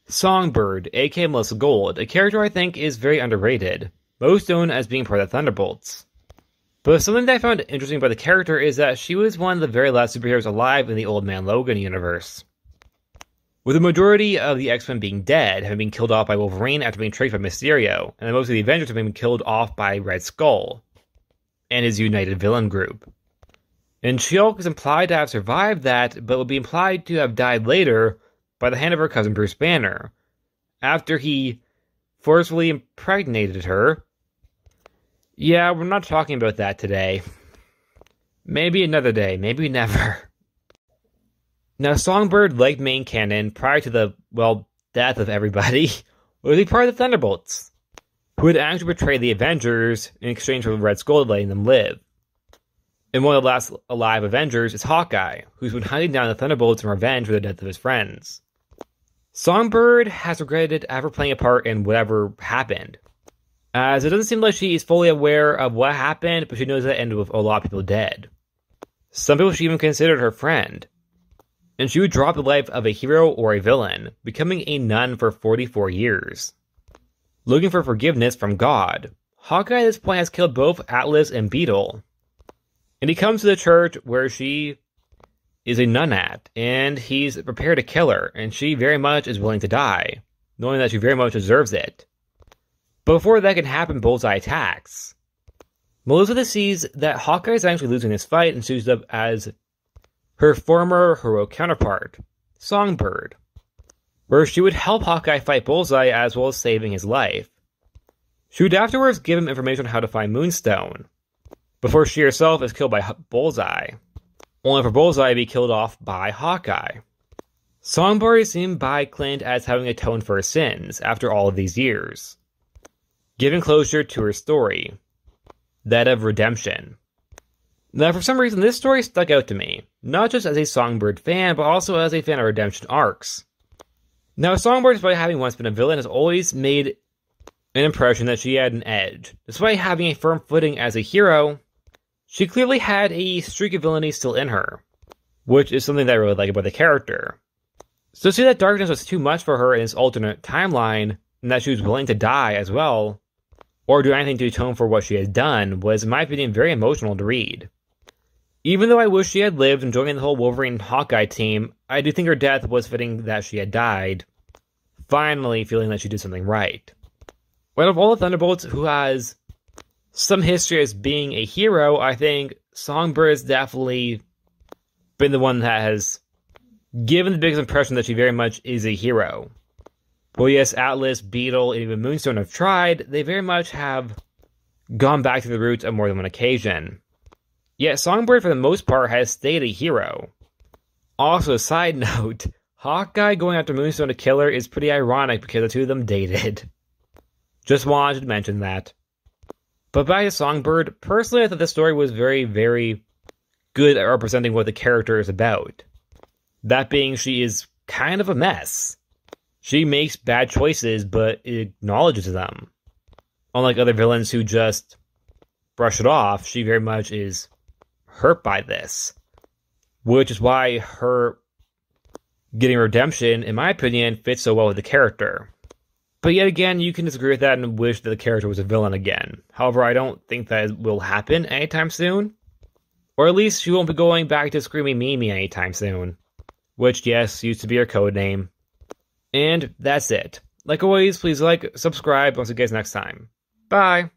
Songbird AKA Melissa Gold, a character I think is very underrated, most known as being part of the Thunderbolts. But something that I found interesting about the character is that she was one of the very last superheroes alive in the Old Man Logan universe, with the majority of the X-Men being dead, having been killed off by Wolverine after being traced by Mysterio, and most of the Avengers having been killed off by Red Skull and his united villain group. And She-Hulk is implied to have survived that, but would be implied to have died later by the hand of her cousin Bruce Banner, after he forcefully impregnated her. Yeah, we're not talking about that today. Maybe another day, maybe never. Now, Songbird, like main canon, prior to the, death of everybody, would be part of the Thunderbolts, who had actually betrayed the Avengers in exchange for Red Skull letting them live. And one of the last alive Avengers is Hawkeye, who's been hunting down the Thunderbolts in revenge for the death of his friends. Songbird has regretted ever playing a part in whatever happened, as it doesn't seem like she is fully aware of what happened, but she knows that ended with a lot of people dead. Some people she even considered her friend, and she would drop the life of a hero or a villain, becoming a nun for 44 years, looking for forgiveness from God. Hawkeye at this point has killed both Atlas and Beetle, and he comes to the church where she is a nun at, and he's prepared to kill her, and she very much is willing to die, knowing that she very much deserves it. But before that can happen, Bullseye attacks. Melissa sees that Hawkeye is actually losing this fight and suits up as her former heroic counterpart, Songbird, where she would help Hawkeye fight Bullseye as well as saving his life. She would afterwards give him information on how to find Moonstone, before she herself is killed by Bullseye, only for Bullseye to be killed off by Hawkeye. Songbird is seen by Clint as having atoned for her sins after all of these years, giving closure to her story, that of redemption. Now, for some reason, this story stuck out to me, not just as a Songbird fan, but also as a fan of redemption arcs. Now, Songbird, despite having once been a villain, has always made an impression that she had an edge. Despite having a firm footing as a hero, she clearly had a streak of villainy still in her, which is something that I really like about the character. So to see that darkness was too much for her in this alternate timeline, and that she was willing to die as well, or do anything to atone for what she had done, was, in my opinion, very emotional to read. Even though I wish she had lived and joined the whole Wolverine Hawkeye team, I do think her death was fitting that she had died, finally feeling that she did something right. Out of all the Thunderbolts who has some history as being a hero, I think Songbird has definitely been the one that has given the biggest impression that she very much is a hero. Well, yes, Atlas, Beetle, and even Moonstone have tried, they very much have gone back to the roots on more than one occasion. Yet Songbird, for the most part, has stayed a hero. Also, side note, Hawkeye going after Moonstone to kill her is pretty ironic because the two of them dated. Just wanted to mention that. But back to Songbird, personally I thought this story was very, very good at representing what the character is about. That being, she is kind of a mess. She makes bad choices, but acknowledges them. Unlike other villains who just brush it off, she very much is hurt by this. Which is why her getting redemption, in my opinion, fits so well with the character. But yet again, you can disagree with that and wish that the character was a villain again. However, I don't think that will happen anytime soon. Or at least she won't be going back to Screaming Mimi anytime soon. Which, yes, used to be her codename. And that's it. Like always, please like, subscribe, I'll see you guys next time. Bye!